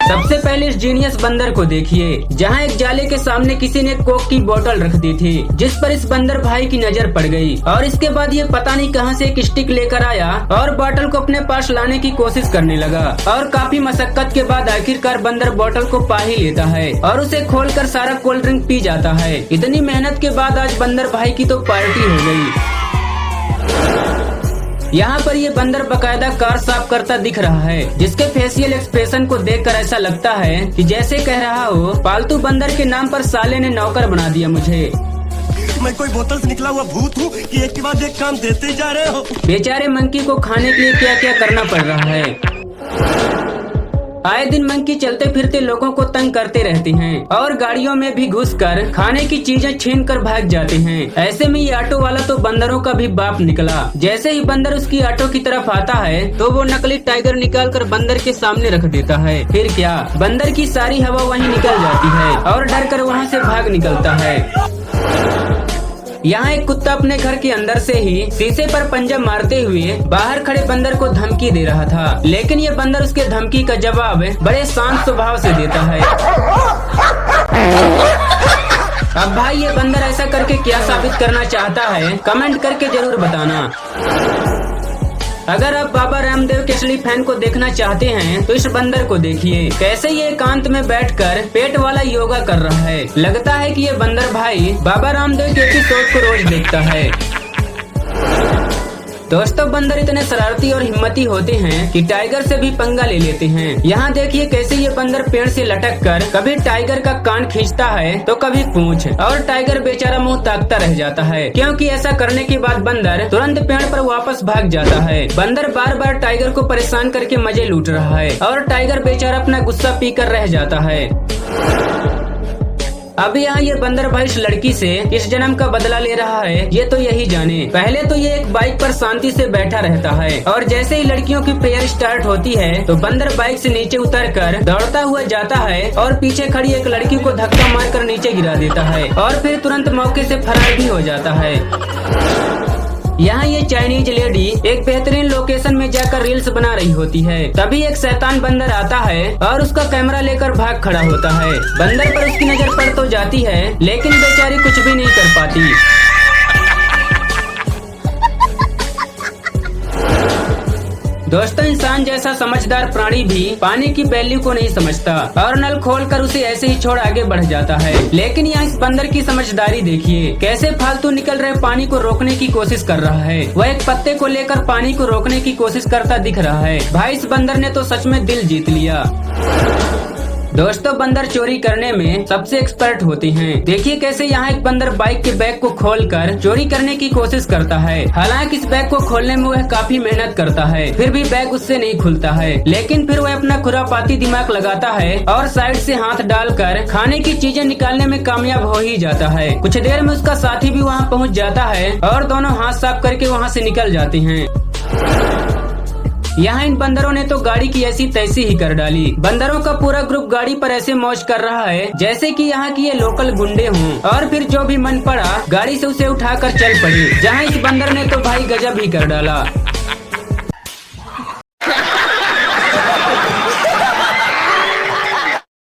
सबसे पहले इस जीनियस बंदर को देखिए, जहाँ एक जाले के सामने किसी ने कोक की बोतल रख दी थी, जिस पर इस बंदर भाई की नजर पड़ गई। और इसके बाद ये पता नहीं कहां से एक स्टिक लेकर आया और बोतल को अपने पास लाने की कोशिश करने लगा। और काफी मशक्कत के बाद आखिरकार बंदर बोतल को पा ही लेता है और उसे खोलकर सारा कोल्ड ड्रिंक पी जाता है। इतनी मेहनत के बाद आज बंदर भाई की तो पार्टी हो गई। यहाँ पर ये बंदर बकायदा कार साफ करता दिख रहा है, जिसके फेशियल एक्सप्रेशन को देखकर ऐसा लगता है कि जैसे कह रहा हो, पालतू बंदर के नाम पर साले ने नौकर बना दिया मुझे। मैं कोई बोतल से निकला हुआ भूत हूँ कि एक के बाद एक काम देते जा रहे हो। बेचारे मंकी को खाने के लिए क्या क्या करना पड़ रहा है। आए दिन मंकी चलते फिरते लोगों को तंग करते रहते हैं और गाड़ियों में भी घुसकर खाने की चीजें छीन कर भाग जाते हैं। ऐसे में ये ऑटो वाला तो बंदरों का भी बाप निकला। जैसे ही बंदर उसकी ऑटो की तरफ आता है तो वो नकली टाइगर निकाल कर बंदर के सामने रख देता है। फिर क्या, बंदर की सारी हवा वहीं निकल जाती है और डर कर वहाँ से भाग निकलता है। यहाँ एक कुत्ता अपने घर के अंदर से ही शीशे पर पंजा मारते हुए बाहर खड़े बंदर को धमकी दे रहा था, लेकिन ये बंदर उसके धमकी का जवाब बड़े शांत स्वभाव से देता है। अब भाई ये बंदर ऐसा करके क्या साबित करना चाहता है, कमेंट करके जरूर बताना। अगर आप बाबा रामदेव के असली फैन को देखना चाहते हैं तो इस बंदर को देखिए, कैसे ये एकांत में बैठकर पेट वाला योगा कर रहा है। लगता है कि ये बंदर भाई बाबा रामदेव के एपिसोड को रोज देखता है। दोस्तों, बंदर इतने शरारती और हिम्मती होते हैं कि टाइगर से भी पंगा ले लेते हैं। यहाँ देखिए कैसे ये बंदर पेड़ से लटक कर कभी टाइगर का कान खींचता है तो कभी पूंछ, और टाइगर बेचारा मुंह ताकता रह जाता है, क्योंकि ऐसा करने के बाद बंदर तुरंत पेड़ पर वापस भाग जाता है। बंदर बार बार टाइगर को परेशान करके मजे लूट रहा है और टाइगर बेचारा अपना गुस्सा पी कर रह जाता है। अब यहाँ ये बंदर भाई इस लड़की से किस जन्म का बदला ले रहा है ये तो यही जाने। पहले तो ये एक बाइक पर शांति से बैठा रहता है और जैसे ही लड़कियों की प्रेयर स्टार्ट होती है तो बंदर बाइक से नीचे उतरकर दौड़ता हुआ जाता है और पीछे खड़ी एक लड़की को धक्का मारकर नीचे गिरा देता है और फिर तुरंत मौके से फरार भी हो जाता है। यहाँ ये चाइनीज लेडी एक बेहतरीन लोकेशन में जाकर रील्स बना रही होती है, तभी एक शैतान बंदर आता है और उसका कैमरा लेकर भाग खड़ा होता है। बंदर पर उसकी नजर पड़ तो जाती है, लेकिन बेचारी कुछ भी नहीं कर पाती। दोस्तों, इंसान जैसा समझदार प्राणी भी पानी की वैल्यू को नहीं समझता और नल खोलकर उसे ऐसे ही छोड़ आगे बढ़ जाता है। लेकिन यहाँ इस बंदर की समझदारी देखिए, कैसे फालतू निकल रहे पानी को रोकने की कोशिश कर रहा है। वह एक पत्ते को लेकर पानी को रोकने की कोशिश करता दिख रहा है। भाई इस बंदर ने तो सच में दिल जीत लिया। दोस्तों, बंदर चोरी करने में सबसे एक्सपर्ट होते हैं। देखिए कैसे यहाँ एक बंदर बाइक के बैग को खोलकर चोरी करने की कोशिश करता है। हालांकि इस बैग को खोलने में वह काफी मेहनत करता है, फिर भी बैग उससे नहीं खुलता है। लेकिन फिर वह अपना खुरापाती दिमाग लगाता है और साइड से हाथ डालकर खाने की चीजें निकालने में कामयाब हो ही जाता है। कुछ देर में उसका साथी भी वहाँ पहुँच जाता है और दोनों हाथ साफ करके वहाँ से निकल जाते हैं। यहाँ इन बंदरों ने तो गाड़ी की ऐसी तैसी ही कर डाली। बंदरों का पूरा ग्रुप गाड़ी पर ऐसे मौज कर रहा है जैसे कि यहाँ की ये लोकल गुंडे हों, और फिर जो भी मन पड़ा गाड़ी से उसे उठाकर चल पड़े। जहाँ इस बंदर ने तो भाई गजब ही कर डाला।